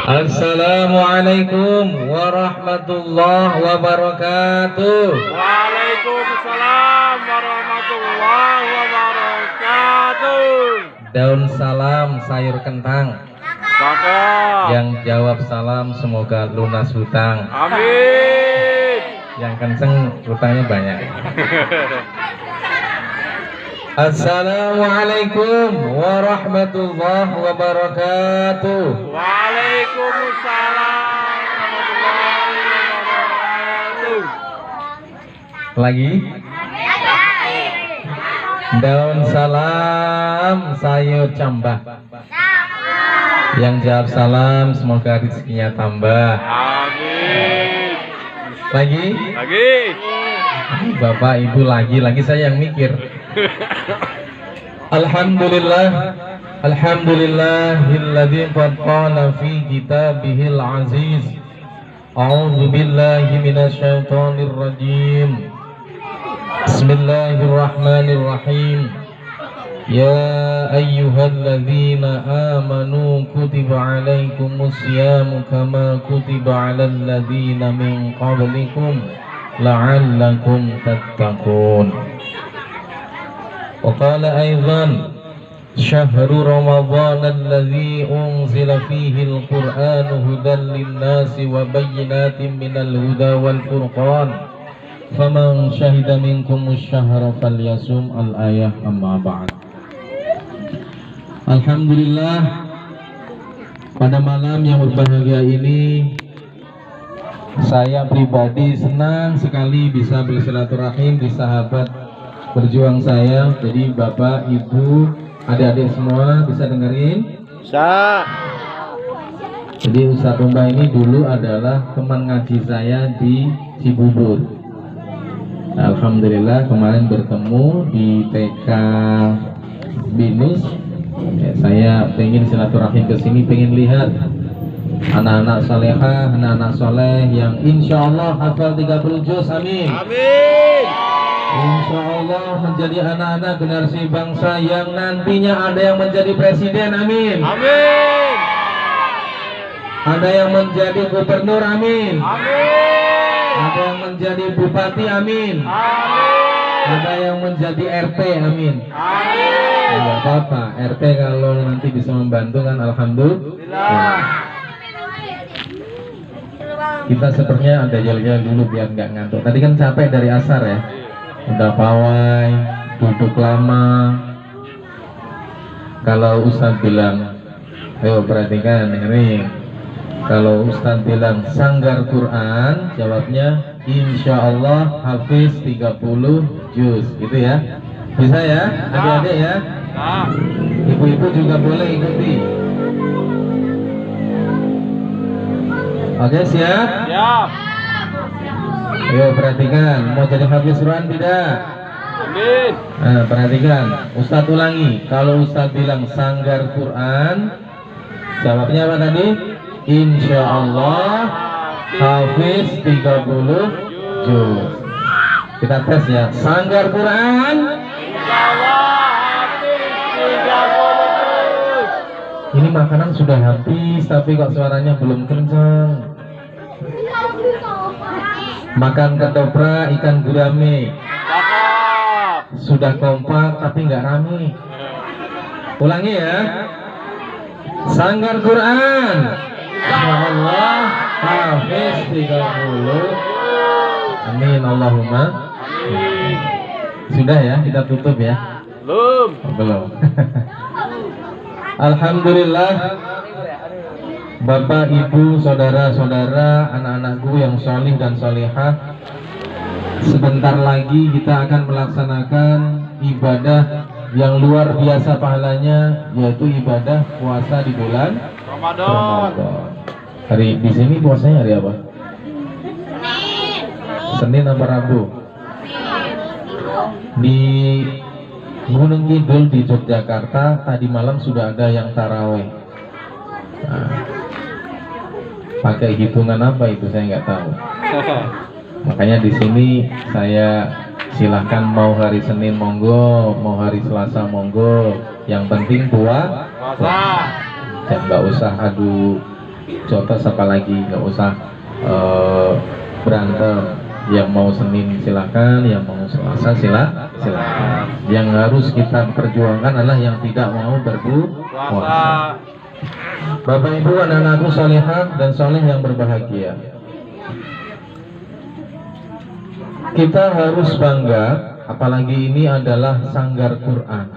Assalamualaikum warahmatullahi wabarakatuh. Waalaikumsalam warahmatullahi wabarakatuh. Daun salam sayur kentang. Cakep. Yang jawab salam semoga lunas hutang. Amin. Yang kenceng hutangnya banyak. Assalamualaikum warahmatullahi wabarakatuh. Waalaikumsalam warahmatullahi wabarakatuh. Lagi? Daun salam sayur cambah. Yang jawab salam semoga rezekinya tambah. Amin. Lagi? Lagi. Bapak Ibu lagi saya yang mikir. Alhamdulillahilladzi qad qala fi kitabihil aziz. A'udzu billahi minasyaitonir rajim. Bismillahirrahmanirrahim. Ya ayyuhalladzina amanu kutiba alaikumus syamu kama kutiba alal ladzina min qablikum la'allakum tattaqun. Wa qala aidan syahru ramadhan alladzi unzila fihi al-Qur'anu hudan lin-nasi wa bayyinatin minal huda wal furqan faman syahida minkumus syahra falyasum. Al-ayah. Amma ba'd. Alhamdulillah, pada malam yang berbahagia ini saya pribadi senang sekali bisa bersilaturahim di sahabat berjuang saya. Jadi Bapak, Ibu, adik-adik semua bisa dengerin? Bisa. Jadi Ustaz Rumba ini dulu adalah teman ngaji saya di Cibubur. Nah, alhamdulillah kemarin bertemu di TK Binus. Ya, saya pengen silaturahim ke sini, pengen lihat anak-anak salehah, anak-anak soleh yang insya Allah hafal 30 juz. Amin. Amin. Insya Allah menjadi anak-anak generasi bangsa yang nantinya ada yang menjadi presiden. Amin. Amin. Ada yang menjadi gubernur. Amin. Amin. Ada yang menjadi bupati. Amin. Amin. Ada yang menjadi RT. Amin. Amin. Tidak apa-apa, RT kalau nanti bisa membantu kan alhamdulillah. Kita sepertinya ada jalan-jalan dulu biar nggak ngantuk. Tadi kan capek dari asar ya, udah pawai, duduk lama. Kalau Ustadz bilang, ayo perhatikan ini. Kalau Ustadz bilang sanggar Quran, jawabnya insya Allah hafiz 30 juz, gitu ya. Bisa ya, adik-adik ya. Ibu-ibu juga boleh ikuti. Oke, siap? Siap. Ayo perhatikan, mau jadi hafiz Quran tidak? Amin. Nah, perhatikan, Ustadz ulangi. Kalau Ustadz bilang sanggar Quran, jawabnya apa tadi? Insya Allah hafiz 30 juz. Kita tes ya, sanggar Quran. Insya Allah hafiz 30 juz. Ini makanan sudah habis tapi kok suaranya belum kencang. Makan ketoprak ikan gurame. Cakep. Sudah kompak tapi nggak rame. Ulangi ya. Sanggar Quran. Insyaallah hafiz 30. Amin Allahumma. Amin. Sudah ya, kita tutup ya. Belum. Oh, belum. Alhamdulillah, Bapak, Ibu, saudara-saudara, anak-anakku yang solih dan solihah, sebentar lagi kita akan melaksanakan ibadah yang luar biasa pahalanya, yaitu ibadah puasa di bulan Ramadan. Hari di sini puasanya hari apa? Senin apa Rabu? Di Gunung Kidul di Yogyakarta tadi malam sudah ada yang taraweh. Nah, pakai hitungan apa itu saya nggak tahu. Makanya di sini saya silahkan mau hari Senin monggo, mau hari Selasa monggo. Yang penting puasa. Puasa. Dan nggak usah adu jotos apalagi, nggak usah berantem. Yang mau Senin silakan, yang mau Selasa silakan. Yang harus kita perjuangkan adalah yang tidak mau berpuasa. Puasa. Bapak Ibu, anak-anakku salihah dan saleh yang berbahagia, kita harus bangga, apalagi ini adalah sanggar Quran.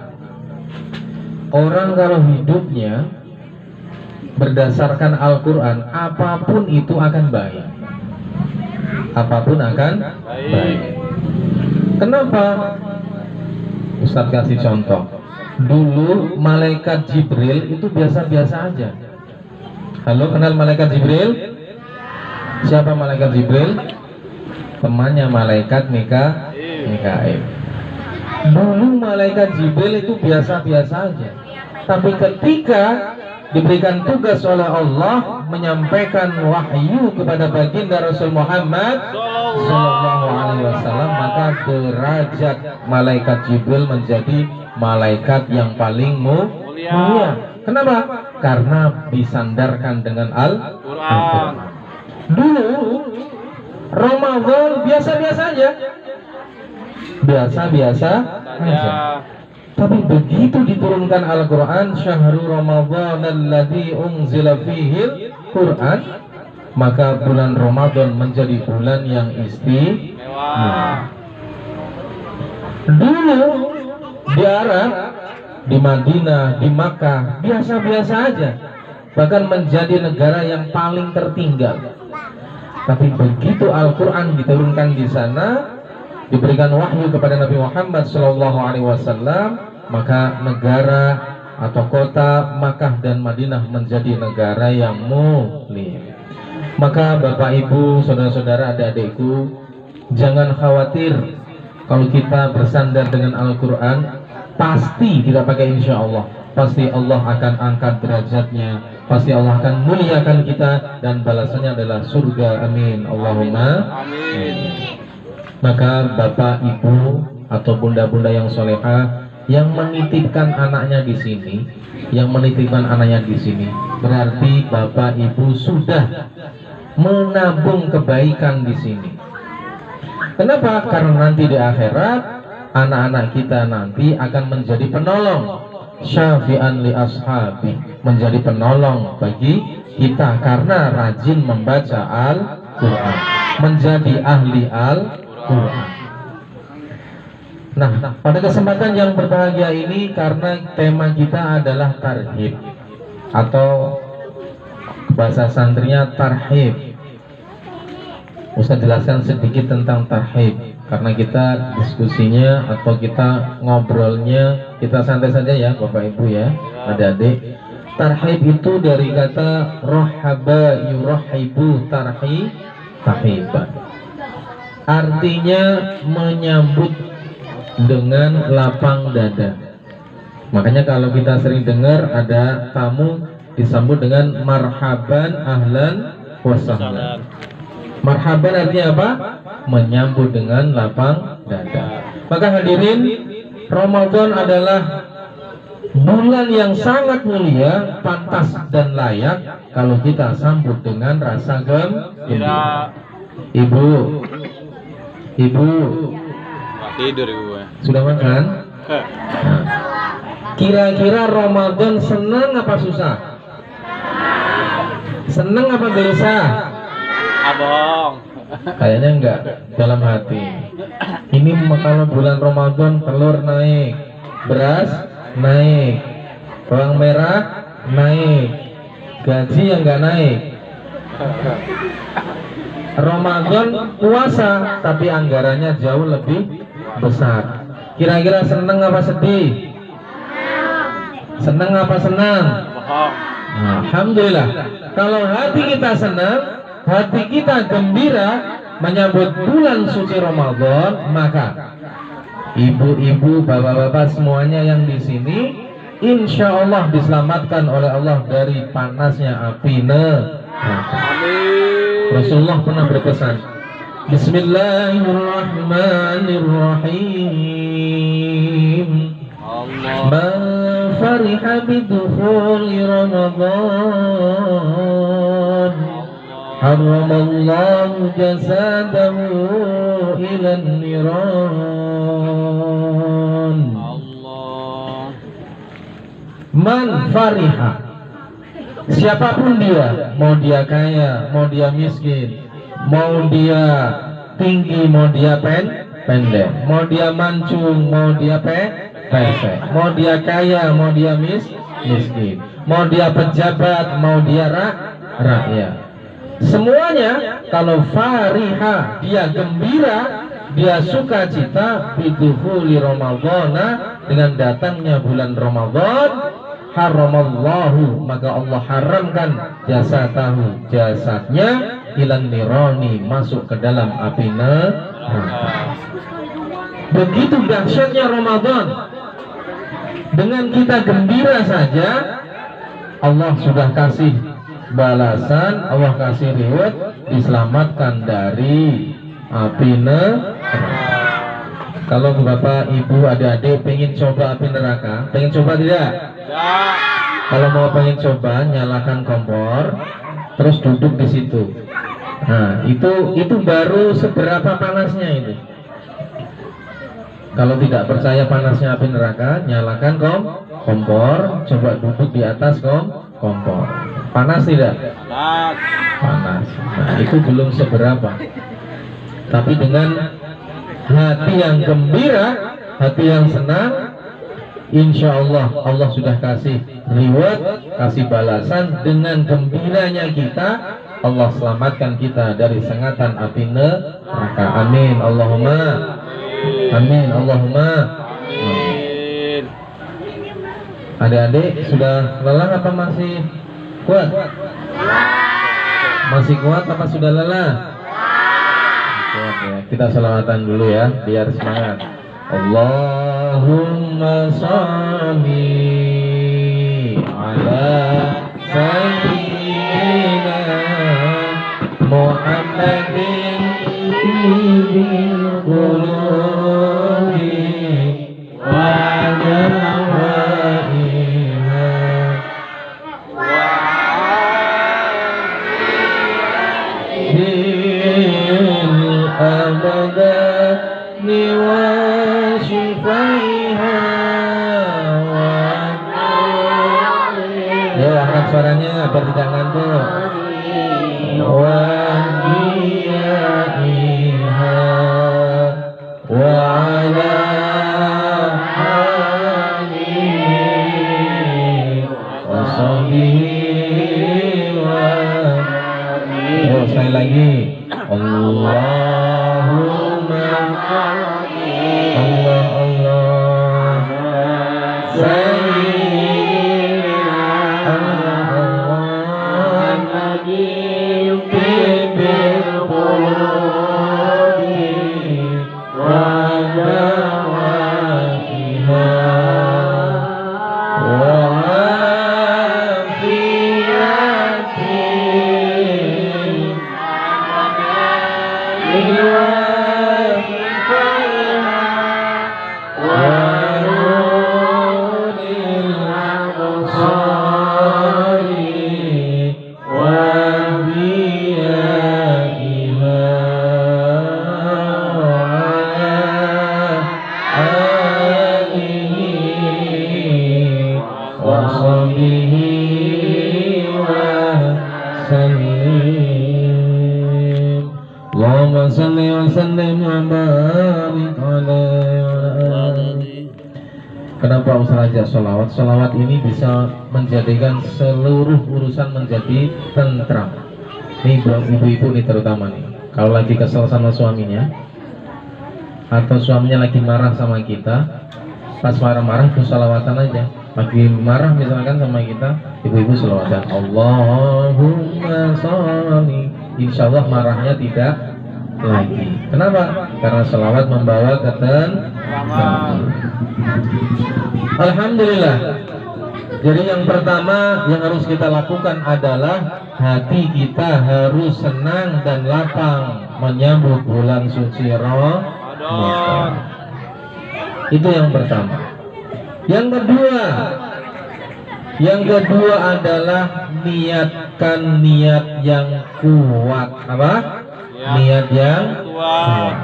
Orang kalau hidupnya berdasarkan Al-Quran, apapun itu akan baik. Apapun akan baik. Kenapa? Ustadz kasih contoh. Dulu malaikat Jibril itu biasa-biasa aja. Halo, kenal malaikat Jibril? Siapa malaikat Jibril? Temannya malaikat Mikail. Dulu malaikat Jibril itu biasa-biasa aja. Tapi ketika diberikan tugas oleh Allah menyampaikan wahyu kepada baginda Rasul Muhammad Sallallahu Alaihi Wasallam, maka derajat malaikat Jibril menjadi malaikat yang paling mulia. Kenapa? Karena disandarkan dengan Al-Quran. Dulu Ramadan biasa-biasa aja, biasa-biasa aja. Tapi begitu diturunkan Al-Quran, syahrul Ramadan alladzi unzila fihil Quran, maka bulan Ramadan menjadi bulan yang istimewa. Dulu di Arab, di Madinah, di Makkah, biasa-biasa aja, bahkan menjadi negara yang paling tertinggal. Tapi begitu Al-Quran diturunkan di sana, diberikan wahyu kepada Nabi Muhammad SAW, maka negara atau kota Makkah dan Madinah menjadi negara yang mulia. Maka Bapak Ibu, saudara-saudara, adik-adikku, jangan khawatir kalau kita bersandar dengan Al-Quran. Pasti tidak pakai insya Allah, pasti Allah akan angkat derajatnya, pasti Allah akan muliakan kita, dan balasannya adalah surga. Amin, Allahumma amin. Maka Bapak Ibu atau bunda-bunda yang solehah yang menitipkan anaknya di sini, berarti Bapak Ibu sudah menabung kebaikan di sini. Kenapa? Karena nanti di akhirat anak-anak kita nanti akan menjadi penolong, syafi'an li ashabi, menjadi penolong bagi kita karena rajin membaca Al-Quran, menjadi ahli Al-Quran. Nah, pada kesempatan yang berbahagia ini, karena tema kita adalah tarhib, atau bahasa santrinya tarhib, Ustaz jelaskan sedikit tentang tarhib, karena kita diskusinya atau kita ngobrolnya kita santai saja ya Bapak Ibu ya, adik-adik. Tarhib itu dari kata rohaba yurahibu tarhiban, artinya menyambut dengan lapang dada. Makanya kalau kita sering dengar ada tamu disambut dengan marhaban, ahlan, wasahlan. Marhaban artinya apa? Menyambut dengan lapang dada. Maka hadirin, Ramadan adalah bulan yang sangat mulia, pantas dan layak kalau kita sambut dengan rasa gembira. Ibu, Tidur gue. sudah makan? Nah, kira-kira Ramadan senang apa susah? Senang apa gelisah? Abang. Kayaknya enggak, dalam hati. Ini kalau bulan Ramadan telur naik, beras naik, bawang merah naik, gaji yang enggak naik. Ramadan puasa tapi anggarannya jauh lebih besar. Kira-kira seneng apa sedih? Seneng apa senang? Nah, alhamdulillah. Kalau hati kita senang, hati kita gembira menyambut bulan suci Ramadan, maka ibu-ibu, bapak-bapak semuanya yang di sini, insya Allah diselamatkan oleh Allah dari panasnya api neraka. Rasulullah pernah berpesan, Bismillahirrahmanirrahim. Man fariha bidukhuli Ramadan Haramallahu jasadahu ilan niran. Allah. Man fariha, siapapun dia, mau dia kaya, mau dia miskin, mau dia tinggi, mau dia pendek, mau dia mancung, mau dia pesek, mau dia kaya, mau dia miskin, mau dia pejabat, mau dia rakyat. Semuanya kalau fariha, dia gembira, dia sukacita bidukhuli Ramadhana, dengan datangnya bulan Ramadan, haramallahu, maka Allah haramkan jasadahu, jasadnya, ilan nirani, masuk ke dalam api neraka. Begitu dahsyatnya Ramadan. Dengan kita gembira saja, Allah sudah kasih balasan, Allah kasih reward, diselamatkan dari api neraka. Kalau bapak, ibu, adik-adik pengen coba api neraka, pengen coba tidak? Ya. Kalau mau pengen coba, nyalakan kompor, terus duduk di situ. Nah, itu baru seberapa panasnya itu. Kalau tidak percaya panasnya api neraka, nyalakan kompor, coba duduk di atas kompor. Panas tidak? Panas. Panas. Nah, itu belum seberapa. Tapi dengan hati yang gembira, hati yang senang, insya Allah Allah sudah kasih reward, kasih balasan. Dengan gembiranya kita, Allah selamatkan kita dari sengatan api neraka. Amin Allahumma amin Allahumma amin. Adik-adik sudah lelah apa masih kuat? Masih kuat apa sudah lelah? Kuat ya. Kita selawatan dulu ya biar semangat. Allahumma sholli ala sayyidina Muhammadin bil qulubi wa jawaiha bil abdani wa shifaiha. Ya, angkat suaranya biar tidak ngantuk. Wa biyaiha wa ala alihi wa sahbihi wa. Oh, sekali lagi. Allahumma Allah Allah sayyidina Muhammadin bil qulubi wa dawaiha wa afiyatin Allahumma salli wa sallim wa barik alaihi. Kenapa Ustaz ajak sholawat? Sholawat ini bisa menjadikan seluruh urusan menjadi tentram. Nih buat ibu-ibu nih terutama nih, kalau lagi kesel sama suaminya, atau suaminya lagi marah sama kita, pas marah-marah tuh sholawatan aja. Lagi marah misalkan sama kita, ibu-ibu sholawatan Allahumma sholli, insya Allah marahnya tidak lagi. Kenapa? Karena sholawat membawa ketentraman. Alhamdulillah. Jadi yang pertama yang harus kita lakukan adalah hati kita harus senang dan lapang menyambut bulan suci Ramadan. Itu yang pertama. Yang kedua adalah niatkan siapkan niat yang kuat. Apa? Niat yang kuat.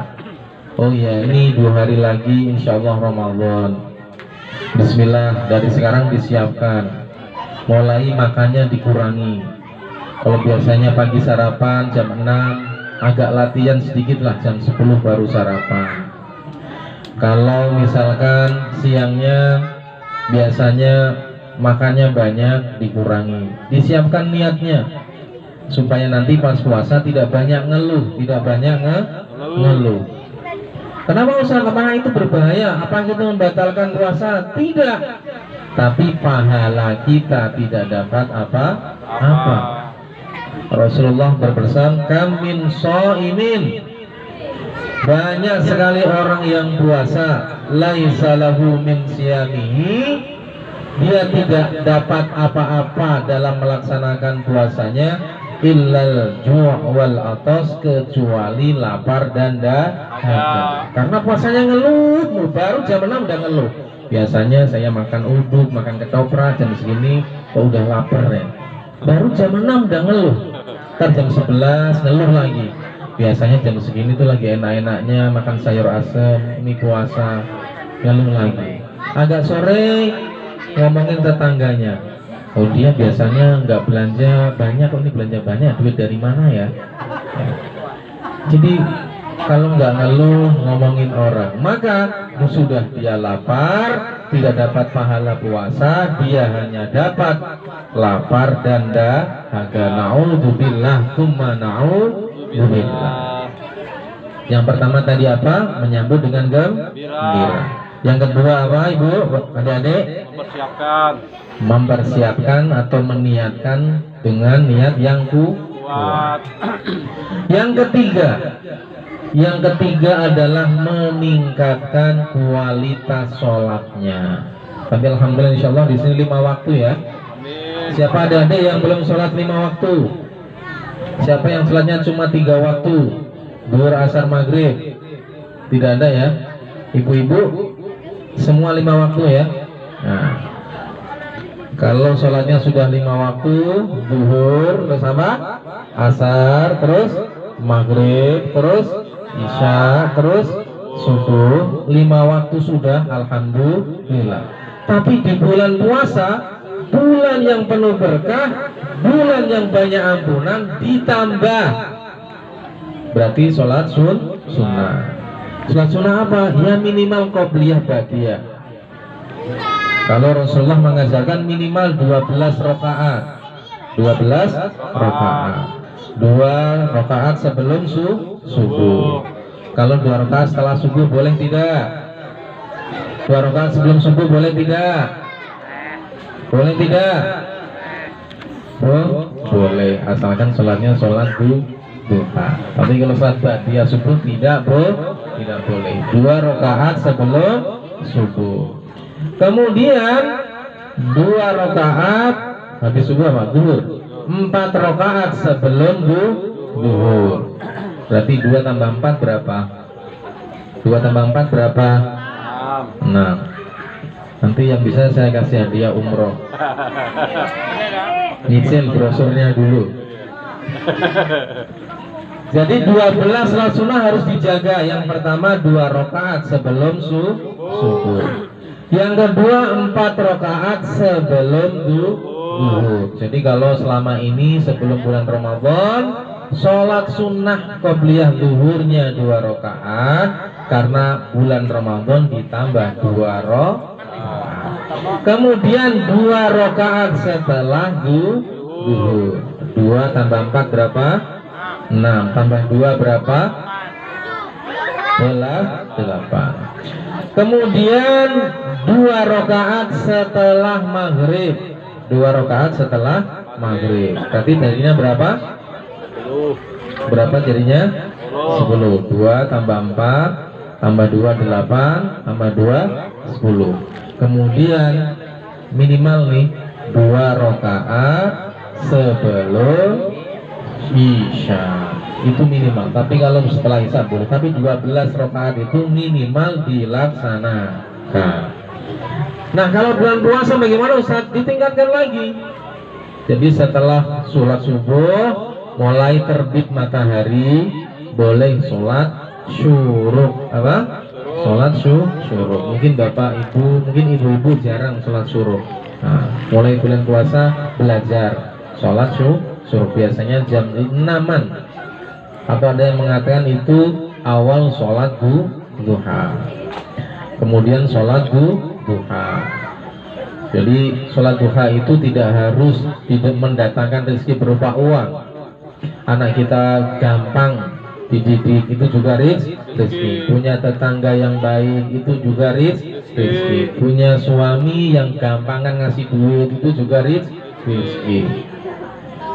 Oh ya, ini 2 hari lagi insya Allah Ramadan. Bismillah, dari sekarang disiapkan. Mulai makannya dikurangi. Kalau biasanya pagi sarapan jam 6, agak latihan sedikit lah, jam 10 baru sarapan. Kalau misalkan siangnya biasanya makannya banyak, dikurangi. Disiapkan niatnya supaya nanti pas puasa tidak banyak ngeluh, tidak banyak ngeluh. Kenapa Ustaz? Apakah itu berbahaya? Apa itu membatalkan puasa? Tidak. Tapi pahala kita tidak dapat apa-apa. Rasulullah berpesan, kam min shaimin, banyak sekali orang yang puasa, laisa lahu min siyamihi, dia tidak dapat apa-apa dalam melaksanakan puasanya, illal ju' wal atas, kecuali lapar dan dahaga. Karena puasanya ngeluh, baru jam 6 udah ngeluh. Biasanya saya makan uduk, makan ketoprak jam segini, kok udah lapar ya. Baru jam 6 udah ngeluh. Ntar jam 11 ngeluh lagi. Biasanya jam segini tuh lagi enak-enaknya makan sayur asem, ini puasa, ngeluh lagi. Agak sore ngomongin tetangganya, oh dia biasanya nggak belanja banyak, kok ini belanja banyak, duit dari mana ya? Jadi kalau nggak ngeluh ngomongin orang, maka sudah dia lapar, tidak dapat pahala puasa, dia hanya dapat lapar dan dahaga. Na'udzubillah tsumma na'udzubillah. Yang pertama tadi apa? Menyambut dengan gembira. Yang kedua apa, Ibu, adik-adik? Mempersiapkan atau meniatkan dengan niat yang kuat. Yang ketiga adalah meningkatkan kualitas sholatnya. Tapi alhamdulillah insyaallah di sini 5 waktu ya. Siapa adik-adik yang belum sholat 5 waktu? Siapa yang sholatnya cuma 3 waktu? Zuhur, asar, maghrib? Tidak ada ya. Ibu-ibu semua 5 waktu ya. Nah, kalau sholatnya sudah 5 waktu, zuhur, terus apa? Asar, terus maghrib, terus isya, terus subuh, 5 waktu sudah, alhamdulillah. Tapi di bulan puasa, bulan yang penuh berkah, bulan yang banyak ampunan, ditambah. Berarti sholat sunnah. Sholat sunnah apa? Ya minimal qobliyah ba'diyah. Kalau Rasulullah mengajarkan minimal 12 rakaat. 12 rakaat. 2 rakaat sebelum subuh. Kalau 2 rakaat setelah subuh boleh tidak? 2 rakaat sebelum subuh boleh tidak? Boleh tidak? Boleh, asalkan sholatnya sholat duha. Tapi kalau sholat ba'diyah subuh tidak boleh. 2 rakaat sebelum subuh. Kemudian 2 rakaat habis subuh apa? Zuhur. 4 rakaat sebelum zuhur. Berarti 2 tambah 4 berapa? 2 tambah 4 berapa? 6. Nanti yang bisa saya kasih hadiah umroh. Nyicil brosurnya dulu. Jadi 12 sholat sunnah harus dijaga. Yang pertama 2 rakaat sebelum subuh. Yang kedua 4 rakaat sebelum zuhur. Jadi kalau selama ini sebelum bulan Ramadan sholat sunnah qobliyah zuhurnya 2 rakaat, karena bulan Ramadan ditambah 2 rakaat. Kemudian 2 rakaat setelah zuhur. 2 tambah 4 berapa? 6. Tambah 2 berapa? 8. Kemudian 2 rakaat setelah maghrib. 2 rakaat setelah maghrib. Berarti jadinya berapa? Berapa jadinya? 10. 2 tambah 4 tambah 2 8 tambah 2 10. Kemudian minimal nih 2 rakaat sebelum isya. Itu minimal. Tapi kalau setelah isya boleh. Tapi 12 rakaat itu minimal dilaksanakan. Nah, kalau bulan puasa bagaimana Ustaz? Ditingkatkan lagi. Jadi setelah sholat subuh mulai terbit matahari boleh sholat syuruk. Apa? Sholat syuruk. Mungkin bapak ibu, mungkin ibu-ibu jarang sholat syuruk. Nah, mulai bulan puasa belajar sholat syuruk, biasanya jam 6-an, atau ada yang mengatakan itu awal sholat duha, kemudian sholat duha. Jadi sholat duha itu tidak harus mendatangkan rezeki berupa uang. Anak kita gampang dididik, itu juga rezeki. Punya tetangga yang baik, itu juga rezeki. Punya suami yang gampangan ngasih duit, itu juga rezeki.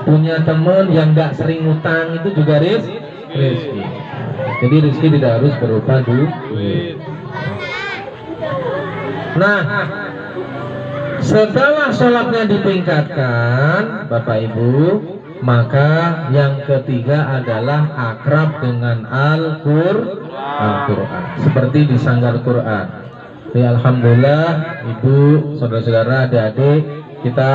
Punya teman yang gak sering utang, itu juga rezeki. Jadi rezeki tidak harus berupa duit. Nah, setelah sholatnya ditingkatkan, Bapak Ibu, maka yang ketiga adalah akrab dengan Al-Quran, seperti di sanggar Quran. Jadi alhamdulillah, ibu, saudara-saudara, adik-adik, kita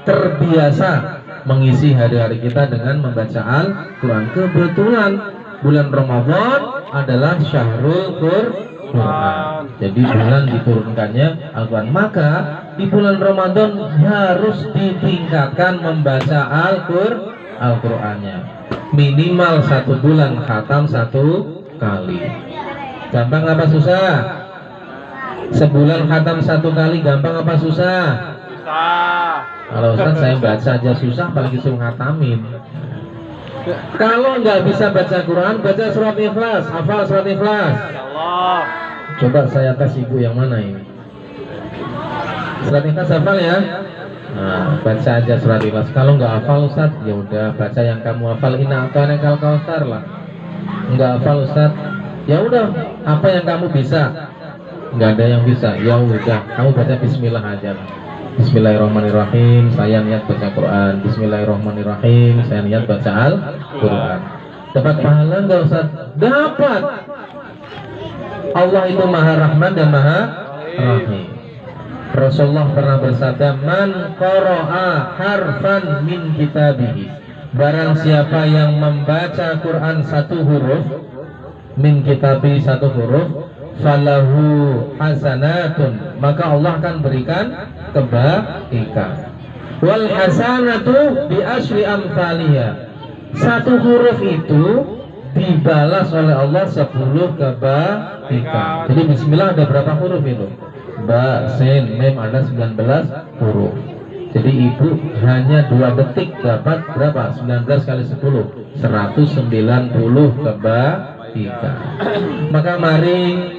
terbiasa mengisi hari-hari kita dengan membaca Al-Quran. Kebetulan bulan Ramadan adalah Syahrul Quran, jadi bulan diturunkannya Al-Quran. Maka di bulan Ramadan harus ditingkatkan membaca Al-Qurannya, minimal 1 bulan khatam 1 kali. Gampang apa susah? Sebulan khatam 1 kali gampang apa susah? Kalau Ustaz saya baca aja susah, apalagi suruh khatamin. Kalau nggak bisa baca Quran, baca surat Ikhlas. Hafal surat Ikhlas? Coba saya tes ibu yang mana ini? Surat Ikhlas hafal ya? Nah, baca aja surat Ikhlas. Kalau nggak hafal Ustaz, ya udah baca yang kamu hafal. Inna a'tainakal kautsar lah. Nggak hafal Ustaz, ya udah apa yang kamu bisa. Nggak ada yang bisa, ya udah kamu baca Bismillah aja lah. Bismillahirrahmanirrahim, saya niat baca Quran. Bismillahirrahmanirrahim, saya niat baca Al-Quran. Dapat pahala nggak Ustaz? Dapat. Allah itu Maha Rahman dan Maha Rahim. Rasulullah pernah bersabda, man qara'a harfan min kitabihi, barang siapa yang membaca Quran 1 huruf, min kitabi 1 huruf, falahu hasanatun, maka Allah akan berikan kebaikan. Wal hasanatu bi asyri amsalihha, 1 huruf itu dibalas oleh Allah 10 kebaikan. Jadi bismillah ada berapa huruf itu? Ba, sin, mem, ada 19 huruf. Jadi ibu hanya 2 detik dapat berapa? 19 kali 10, 190 kebaikan. Maka mari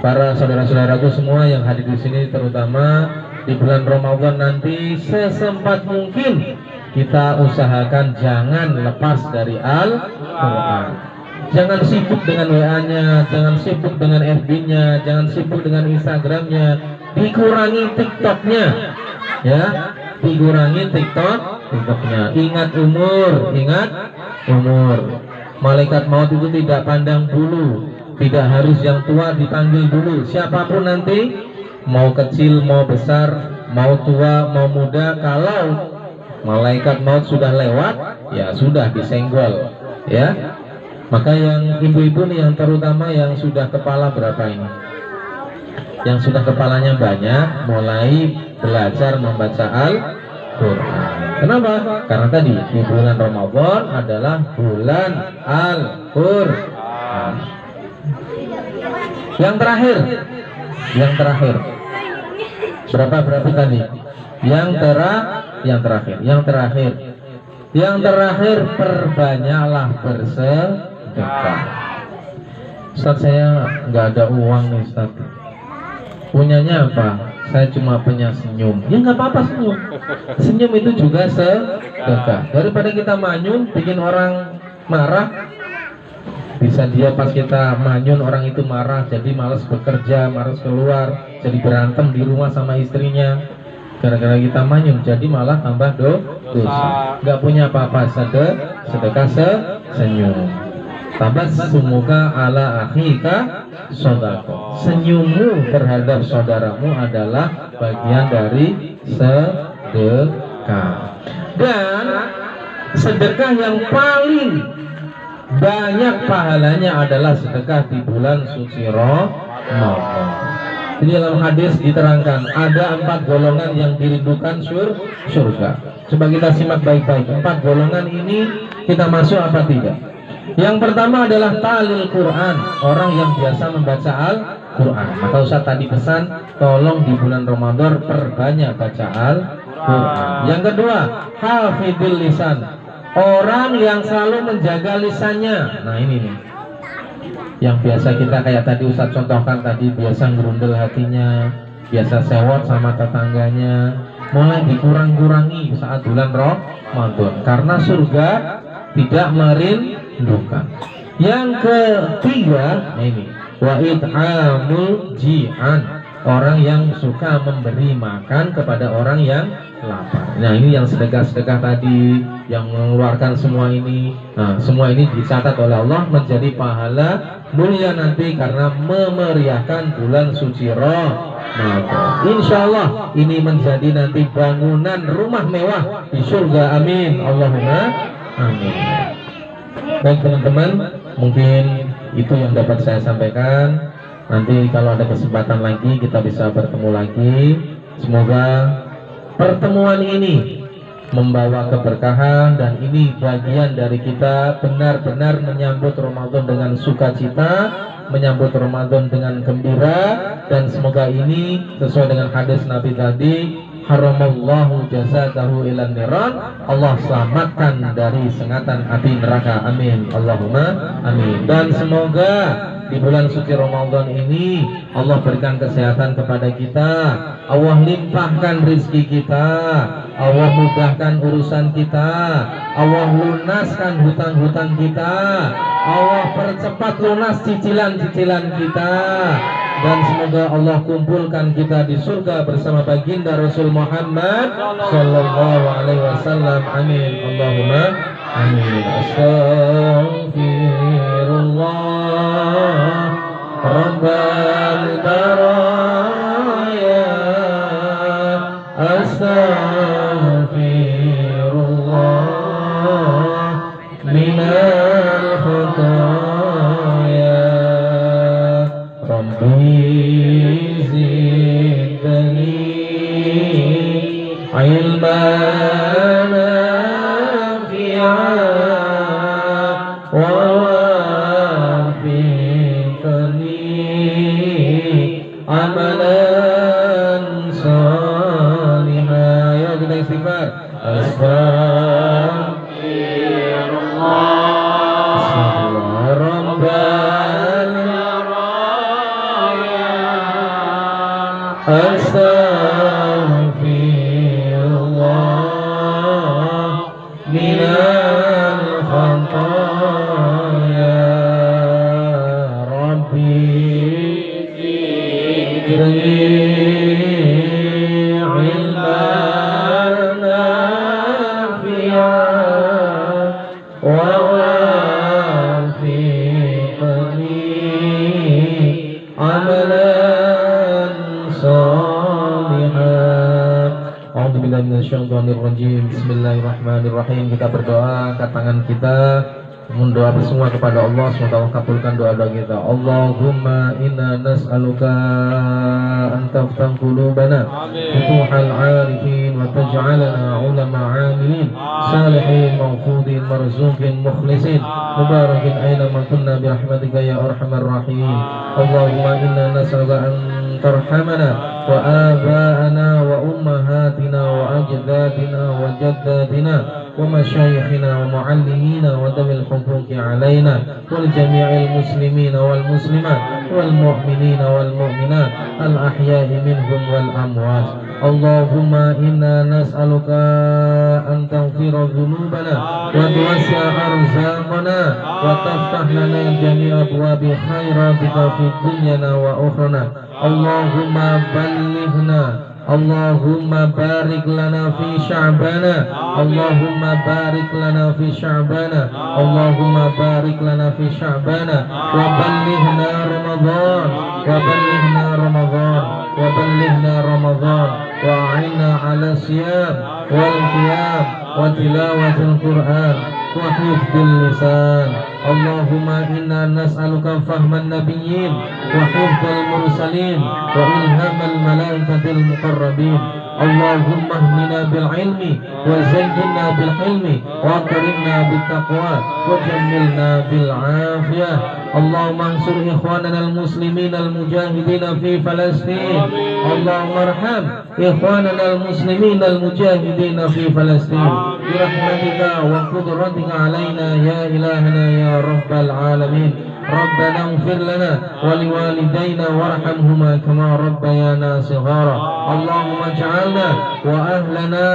para saudara-saudaraku semua yang hadir di sini, terutama di bulan Ramadan nanti, sesempat mungkin kita usahakan jangan lepas dari Al-Quran. Jangan sibuk dengan WA-nya, jangan sibuk dengan FB-nya, jangan sibuk dengan Instagram-nya. Dikurangi TikTok-nya, ya, dikurangi TikTok-nya. Ingat umur, ingat umur. Malaikat maut itu tidak pandang bulu. Tidak harus yang tua dipanggil dulu. Siapapun nanti, mau kecil, mau besar, mau tua, mau muda, kalau malaikat maut sudah lewat, ya sudah disenggol, ya. Maka yang ibu-ibu nih, yang terutama yang sudah kepala berapa ini? Yang sudah kepalanya banyak, mulai belajar membaca Al-Quran. Kenapa? Karena tadi di bulan Ramadan adalah bulan Al-Quran. Yang terakhir, berapa tadi? Yang terakhir, perbanyaklah bersedekah. Ustaz, saya nggak ada uang nih Ustaz. Punyanya apa? Saya cuma punya senyum. Ya nggak apa-apa senyum. Senyum itu juga sedekah. Daripada kita manyun bikin orang marah, bisa dia pas kita manyun orang itu marah, jadi malas bekerja, malas keluar, jadi berantem di rumah sama istrinya. Gara-gara kita manyun, jadi malah tambah dosa. Nggak punya apa-apa, sedekah senyum. Tabassumuka ala akhika shadaqah. Senyummu terhadap saudaramu adalah bagian dari sedekah. sedekah. Dan sedekah yang paling banyak pahalanya adalah sedekah di bulan suci Ramadan. Di dalam hadis diterangkan ada 4 golongan yang dirindukan surga. Coba kita simak baik-baik. 4 golongan ini kita masuk apa tidak? Yang pertama adalah talil Quran, orang yang biasa membaca Al-Quran. Maka Ustaz tadi pesan, tolong di bulan Ramadan perbanyak baca Al-Quran. Yang kedua, hafidul lisan, orang yang selalu menjaga lisannya. Nah ini nih, yang biasa kita kayak tadi Ustaz contohkan tadi, biasa ngerundel hatinya, biasa sewot sama tetangganya, mulai dikurang-kurangi saat bulan Ramadan, karena surga tidak merindukan. Yang ketiga ini, wa it'amul ji'an, orang yang suka memberi makan kepada orang yang lapar. Nah ini yang sedekah-sedekah tadi, yang mengeluarkan semua ini. Nah semua ini dicatat oleh Allah menjadi pahala mulia nanti karena memeriahkan bulan suci Ramadan. Insya Allah ini menjadi nanti bangunan rumah mewah di surga. Amin, Allahumma amin. Baik teman-teman, mungkin itu yang dapat saya sampaikan. Nanti kalau ada kesempatan lagi kita bisa bertemu lagi. Semoga pertemuan ini membawa keberkahan, dan ini bagian dari kita benar-benar menyambut Ramadan dengan sukacita, menyambut Ramadan dengan gembira, dan semoga ini sesuai dengan hadis Nabi tadi, haramallahu jazatahu ilan niran, Allah selamatkan dari sengatan api neraka. Amin, Allahumma amin. Dan semoga di bulan suci Ramadan ini Allah berikan kesehatan kepada kita, Allah limpahkan rezeki kita, Allah mudahkan urusan kita, Allah lunaskan hutang-hutang kita, Allah percepat lunas cicilan-cicilan kita, dan semoga Allah kumpulkan kita di surga bersama baginda Rasul Muhammad sallallahu alaihi wasallam. Amin, Allahumma amin. Astaghfirullah Rabbal baraya, astaghfirullah minal khataya, Rabbi zidni ilman nafi'an wa amalan salihah. Ya kita istighfar. Astagfirullah Rabbal astaghfirullah minal khataya, Rabbi ilman nafi'an wa wafiqni amalan salihan. A'udzubillahi minasyaitonir rajim. Bismillahirrahmanirrahim. Kita berdoa, angkat tangan kita, mendoa semua kepada Allah, semoga Allah kabulkan doa-doa kita. Allahumma inna nas'aluka an taftah qulubana futuhal arifin wa taj'alana ulama amilin salihin mawfudin marzuqin mukhlisin mubarakin aina ma kunna birahmatika ya arhamar rahim. Allahumma inna nas'aluka an tarhamana wa aba'ana wa ummahatina wa ajdadina wa jaddatina wa masyayikhina wa muallimina wa dawil huquqi alaina wal jami'il muslimina wal muslimat wal mu'minina wal mu'minat al ahya'i minhum wal amwat. Allahumma inna nas'aluka an taghfira dhunubana wa tuwasi'a arzaqana wa taftah lana jami'a abwabi khairatika fid dunyana wa ukhrana. Allahumma ballighna, Allahumma barik lana fi sya'bana, Allahumma barik lana fi sya'bana, Allahumma barik lana fi sya'bana, wa ballighna Ramadan, wa ballighna Ramadan, وبلغنا رمضان وأعنا على الصيام والقيام وتلاوة القرآن وحفظ اللسان. اللهم إنا نسألك فهم النبيين وحفظ المرسلين وإلهام الملائكة المقربين. اللهم اهدنا بالعلم وزينا بالحلم وأكرمنا بالتقوى وجملنا بالعافية. اللهم انصر إخواننا المسلمين المجاهدين في فلسطين. اللهم ارحم إخواننا المسلمين المجاهدين في فلسطين برحمتك وقدرتك علينا يا إلهنا يا رب العالمين. ربنا اغفر لنا ولوالدينا وارحمهما كما ربيانا صغارا. اللهم اجعلنا وأهلنا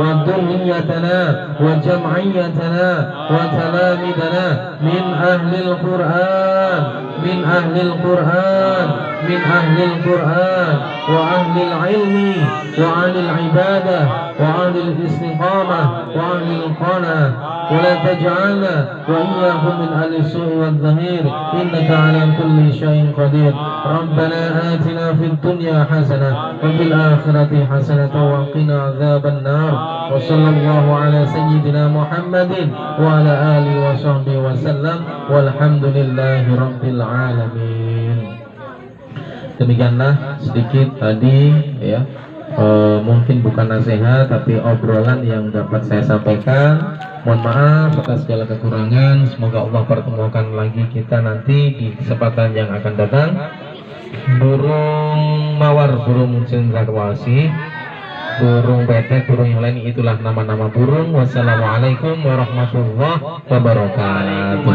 وذريتنا وجمعيتنا وتلامذنا من أهل القرآن من أهل القرآن من أهل القرآن وأهل العلم وأهل العبادة وأهل الاستقامة وأهل القناعة، ولا تجعلنا وإياهم من أهل السوء والظهير إنك على كل شيء قدير. ربنا آتنا في الدنيا حسنة وفي الآخرة حسنة وقنا عذاب النار. وصلى الله على سيدنا محمد وعلى آله وصحبه وسلم والحمد لله رب العالمين. Demikianlah sedikit tadi ya, mungkin bukan nasihat tapi obrolan yang dapat saya sampaikan. Mohon maaf atas segala kekurangan. Semoga Allah pertemukan lagi kita nanti di kesempatan yang akan datang. Burung mawar, burung cendrawasih, burung petek, burung yang lain, itulah nama-nama burung. Wassalamualaikum warahmatullahi wabarakatuh.